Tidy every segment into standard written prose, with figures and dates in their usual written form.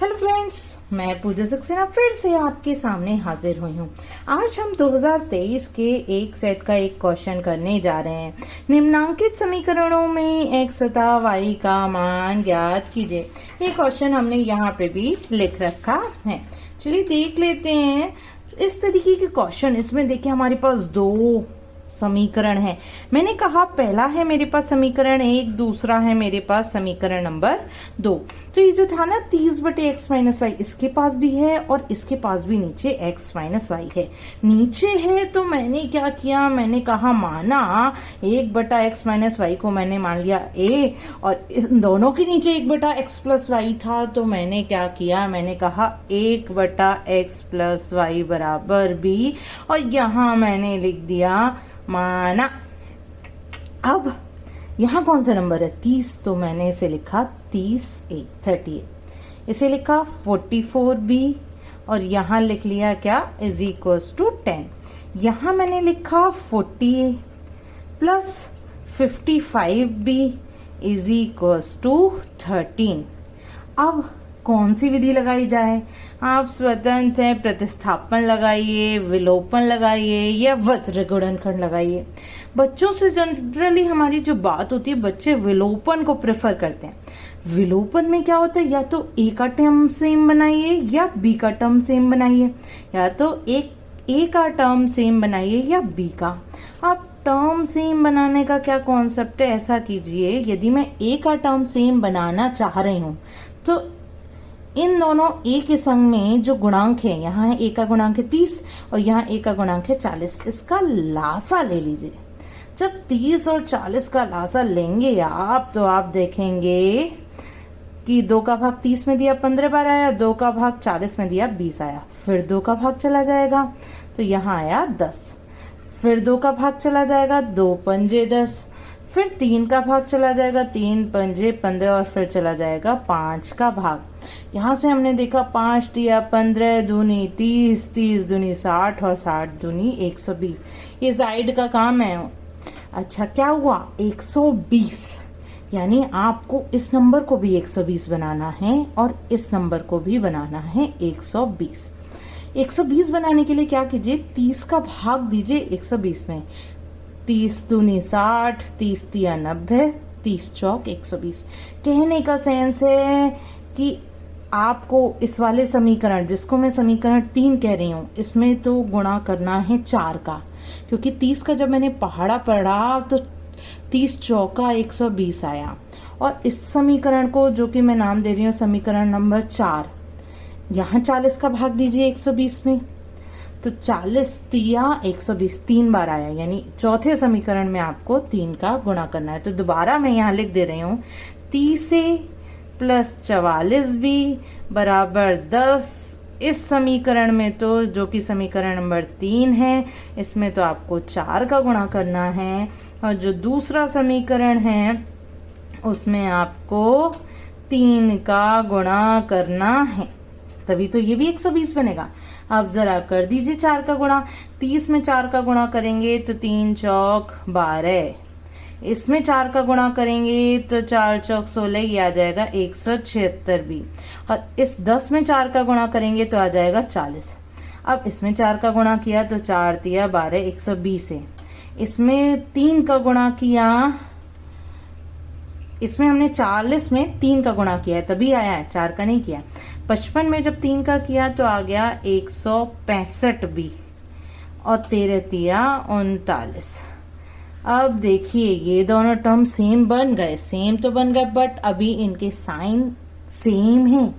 Hello friends, मैं पूजा सक्सेना फिर से आपके सामने हाजिर हुई हूँ। आज हम 2023 के एक सेट का एक क्वेश्चन करने जा रहे हैं। निम्नांकित समीकरणों में x तथा y का मान ज्ञात कीजिए। ये क्वेश्चन हमने यहाँ पे भी लिख रखा है। चलिए देख लेते हैं इस तरीके के क्वेश्चन। इसमें देखिए हमारे पास दो समीकरण है। मैंने कहा पहला है मेरे पास समीकरण 1, दूसरा है मेरे पास समीकरण नंबर 2। तो ये जो था ना 30/x-y, इसके पास भी है और इसके पास भी नीचे x-y है। नीचे है तो मैंने क्या किया, मैंने कहा माना 1/x-y को मैंने मान लिया a, और इन दोनों के नीचे 1/x+y था तो मैंने क्या किया, मैंने कहा 1/x+y बराबर b, और यहाँ मैंने लिख दिया माना। अब यहां कौन सा नंबर है 30, तो मैंने इसे लिखा 38। इसे लिखा 44b, और यहां लिख लिया क्या इज इक्वल्स टू 10। यहां मैंने लिखा 40a plus 55b is equals to 13। अब कौन सी विधि लगाई जाए? आप स्वतंत्र हैं, प्रतिस्थापन लगाइए, विलोपन लगाइए या वज्र गुणनखंड लगाइए। बच्चों से जनरली हमारी जो बात होती है, बच्चे विलोपन को प्रेफर करते हैं। विलोपन में क्या होता है, या तो ए का टर्म सेम बनाइए या बी का टर्म सेम बनाइए, या तो ए का टर्म सेम बनाइए या बी का। आप टर्म सेम बनाने का क्या कॉन्सेप्ट है, ऐसा कीजिए यदि मैं ए का टर्म सेम बनाना चाह रही हूं तो इन दोनों ए के संग में जो गुणांक है, यहाँ है ए का गुणांक है 30 और यहाँ ए का गुणांक है 40, इसका लासा ले लीजिए। जब 30 और 40 का लासा लेंगे आप तो आप देखेंगे कि 2 का भाग 30 में दिया 15 बार आया, 2 का भाग 40 में दिया 20 आया, फिर 2 का भाग चला जाएगा तो यहाँ आया 10, फिर 2 का भाग चला जाएगा 2 पंजे 10, फिर 3 का भाग चला जाएगा 3 पंजे 15, और फिर चला जाएगा 5 का भाग। यहां से हमने देखा 5 दिया 15 दूनी 30, 30 दूनी 60 और 60 दूनी 120। ये साइड का काम है। अच्छा क्या हुआ 120, यानी आपको इस नंबर को भी 120 बनाना है और इस नंबर को भी बनाना है 120। 120 बनाने के लिए क्या कीजिए, 30 का भाग दीजिए 120 में। 30 दूनी 60, 30 तिया 90, 30 चौक 120। कहने का सेंस है कि आपको इस वाले समीकरण, जिसको मैं समीकरण 3 कह रही हूं, इसमें तो गुणा करना है 4 का, क्योंकि 30 का जब मैंने पहाड़ा पढ़ा तो 30 चौका 120 आया। और इस समीकरण को जो कि मैं नाम दे रही हूँ समीकरण नंबर 4, यहाँ 40 का भाग दीजिए 120 में, तो 40 तिया 120 3 बार आया, यानी चौथे समीकरण में आपको 3 का गुणा करना है। तो दोबारा मैं यहाँ लिख दे रही हूँ 30A प्लस 44B बराबर 10। इस समीकरण में तो जो कि समीकरण नंबर 3 है, इसमें तो आपको 4 का गुणा करना है, और जो दूसरा समीकरण है उसमें आपको 3 का गुणा करना है, तभी तो ये भी 120 बनेगा। अब जरा कर दीजिए 4 का गुणा। 30 में 4 का गुणा करेंगे तो 3 चौक 12, इसमें 4 का गुणा करेंगे तो 4 चौक 16, ये आ जाएगा 176 भी, और इस 10 में 4 का गुणा करेंगे तो आ जाएगा 40। अब इसमें 4 का गुणा किया तो 4 तिया 12 120 है। इसमें 3 का गुणा किया, इसमें हमने 40 में 3 का गुणा किया है तभी आया है, 4 का नहीं किया। 55 में जब 3 का किया तो आ गया 165 भी, और 13 तिया 39। अब देखिए ये दोनों टर्म सेम बन गए, सेम तो बन गए, बट अभी इनके साइन सेम हैं।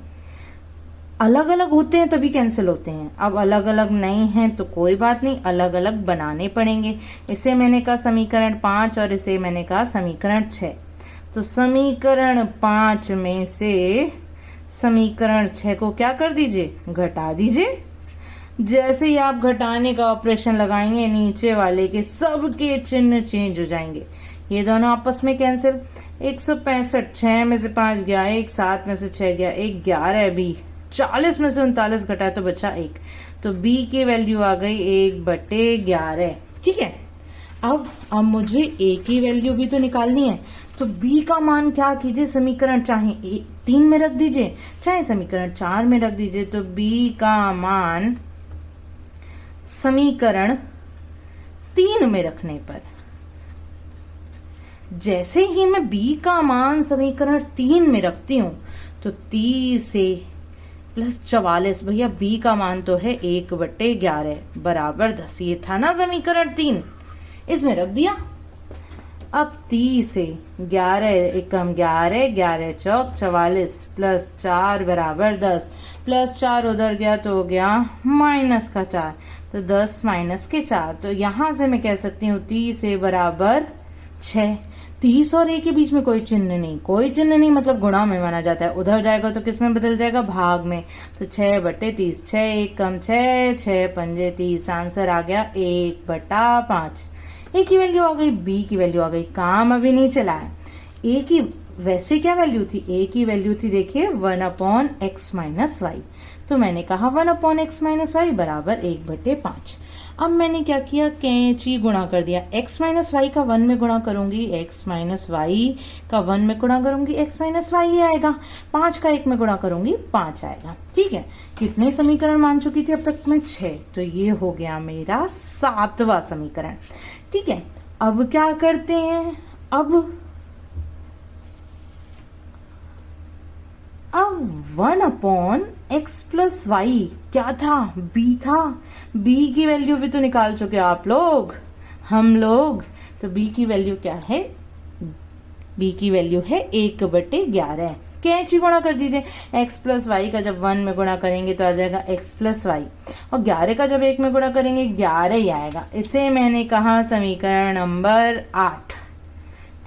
अलग अलग होते हैं तभी कैंसिल होते हैं। अब अलग अलग नहीं हैं तो कोई बात नहीं, अलग अलग बनाने पड़ेंगे। इसे मैंने कहा समीकरण 5 और इसे मैंने कहा समीकरण 6। तो समीकरण 5 में से समीकरण 6 को क्या कर दीजिए, घटा दीजिए। जैसे ही आप घटाने का ऑपरेशन लगाएंगे, नीचे वाले के सबके चिन्ह चेंज हो जाएंगे। ये दोनों आपस में कैंसिल। 165, 6 में से 5 गया 1, 7 में से 6 गया 1, 11 बी, 40 में से 39 घटाया तो बचा 1, तो बी की वैल्यू आ गई 1/11। ठीक है, अब मुझे ए की वैल्यू भी तो निकालनी है, तो बी का मान क्या कीजिए, समीकरण चाहे 3 में रख दीजिए, चाहे समीकरण 4 में रख दीजिए। तो b का मान समीकरण 3 में रखने पर, जैसे ही मैं b का मान समीकरण 3 में रखती हूं तो 30 से प्लस 44, भैया b का मान तो है 1/11 बराबर 10। ये था ना समीकरण 3, इसमें रख दिया। अब 30 से 11 एकम 11, 11 चौक 44 प्लस 4 बराबर 10, प्लस 4 उधर गया तो हो गया माइनस का 4, तो 10 माइनस के 4। तो यहां से मैं कह सकती हूँ 30 से बराबर 6। 30 और 1 के बीच में कोई चिन्ह नहीं, कोई चिन्ह नहीं मतलब गुणा में माना जाता है। उधर जाएगा तो किस में बदल जाएगा, भाग में। तो 6/30, 6 एकम 6, 6 पंजे 30, आंसर आ गया 1/5। ए की वैल्यू आ गई, बी की वैल्यू आ गई, काम अभी नहीं चला है। ए की वैसे क्या वैल्यू थी, ए की वैल्यू थी देखिए 1/x - y, तो मैंने कहा 1/x - y बराबर 1/5। अब मैंने क्या किया, कैंची गुणा कर दिया। x - y का 1 में गुणा करूंगी, x - y का 1 में गुणा करूंगी, x - y ही आएगा। 5 का 1 में गुणा करूंगी, 5 आएगा। ठीक है, कितने समीकरण मान चुकी थी अब तक मैं, 6। तो ये हो गया मेरा 7वां समीकरण। ठीक है, अब क्या करते हैं, अब 1/x + y क्या था, b था। b की वैल्यू भी तो निकाल चुके आप लोग, हम लोग। तो b की वैल्यू क्या है, b की वैल्यू है 1/11। कैंची गुणा कर दीजिए, x + y का जब 1 में गुणा करेंगे तो आ जाएगा x + y, और 11 का जब 1 में गुणा करेंगे 11 ही आएगा। इसे मैंने कहा समीकरण नंबर 8।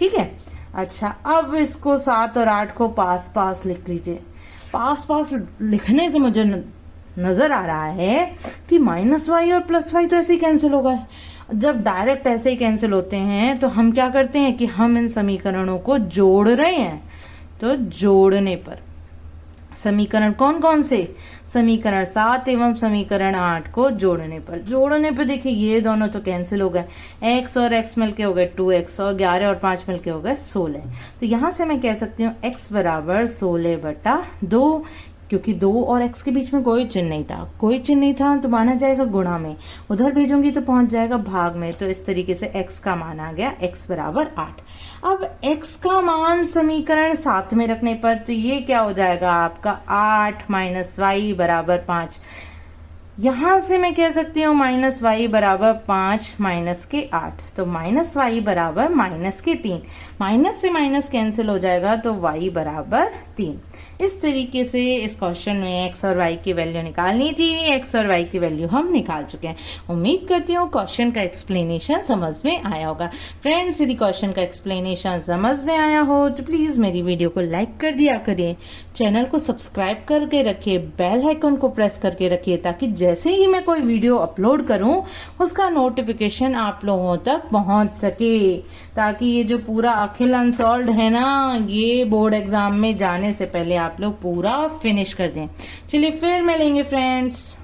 ठीक है, अच्छा अब इसको 7 और 8 को पास पास लिख लीजिए। पास पास लिखने से मुझे नजर आ रहा है कि -y और +y तो ऐसे ही कैंसिल हो गए। जब डायरेक्ट ऐसे ही कैंसिल होते हैं तो हम क्या करते हैं कि हम इन समीकरणों को जोड़ रहे हैं। तो जोड़ने पर समीकरण कौन कौन से, समीकरण 7 एवं समीकरण 8 को जोड़ने पर देखिए ये दोनों तो कैंसिल हो गए। x और x मिलके हो गए 2x, और 11 और 5 मिलके हो गए 16। तो यहां से मैं कह सकती हूँ x बराबर 16/2, क्योंकि 2 और x के बीच में कोई चिन्ह नहीं था, कोई चिन्ह नहीं था तो माना जाएगा गुणा में, उधर भेजूंगी तो पहुंच जाएगा भाग में। तो इस तरीके से x का मान आ गया, x बराबर 8। अब x का मान समीकरण 7 में रखने पर तो ये क्या हो जाएगा आपका 8 - y बराबर 5। यहां से मैं कह सकती हूँ -y बराबर 5 माइनस के 8, तो -y बराबर -3। माइनस से माइनस कैंसिल हो जाएगा तो y बराबर 3। इस तरीके से इस क्वेश्चन में x और y की वैल्यू निकालनी थी। x और y की वैल्यू हम निकाल चुके हैं। उम्मीद करती हूँ क्वेश्चन का एक्सप्लेनेशन समझ में आया होगा। फ्रेंड्स, यदि क्वेश्चन का एक्सप्लेनेशन समझ में आया हो तो प्लीज मेरी वीडियो को लाइक कर दिया करिए, चैनल को सब्सक्राइब करके रखिए, बेल आइकन को प्रेस करके रखिए, ताकि जैसे ही मैं कोई वीडियो अपलोड करूं उसका नोटिफिकेशन आप लोगों तक पहुंच सके, ताकि ये जो पूरा अखिल अनसॉल्व्ड है ना, ये बोर्ड एग्जाम में जाने से पहले आप लोग पूरा फिनिश कर दें। चलिए फिर मिलेंगे फ्रेंड्स।